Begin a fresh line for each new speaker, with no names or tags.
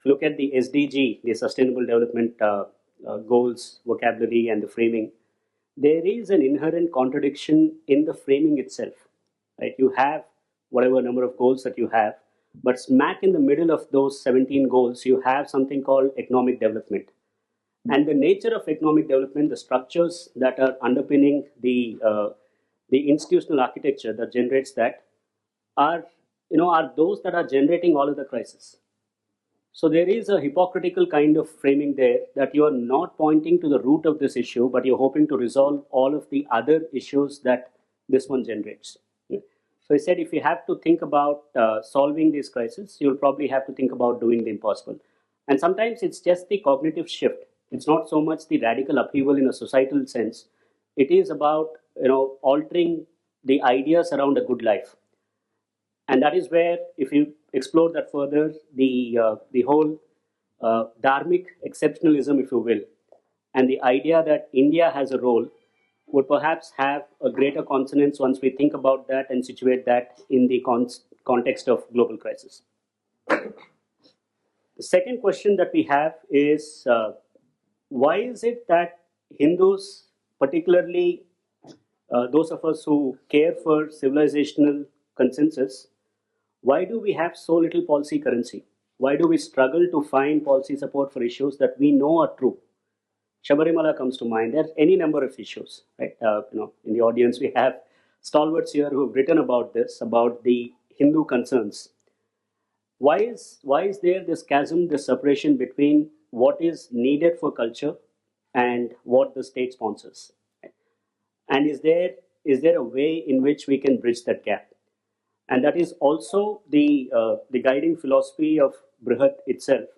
look at the SDG, the Sustainable Development Goals, vocabulary and the framing, there is an inherent contradiction in the framing itself. Right? You have whatever number of goals that you have, but smack in the middle of those 17 goals, you have something called economic development. And the nature of economic development, the structures that are underpinning the institutional architecture that generates that are those that are generating all of the crisis. So there is a hypocritical kind of framing there, that you are not pointing to the root of this issue, but you're hoping to resolve all of the other issues that this one generates. So I said, if you have to think about solving these crises, you'll probably have to think about doing the impossible. And sometimes it's just the cognitive shift. It's not so much the radical upheaval in a societal sense. It is about altering the ideas around a good life. And that is where, if you explore that further, the whole Dharmic Exceptionalism, if you will, and the idea that India has a role would perhaps have a greater consonance once we think about that and situate that in the context of global crisis. The second question that we have is, why is it that Hindus, particularly those of us who care for civilizational consensus, why do we have so little policy currency? Why do we struggle to find policy support for issues that we know are true? Shabarimala comes to mind. There are any number of issues, right? In the audience we have stalwarts here who have written about this, about the Hindu concerns. Why is there this chasm, this separation between what is needed for culture and what the state sponsors? Right? And is there a way in which we can bridge that gap? And that is also the guiding philosophy of Bṛhat itself,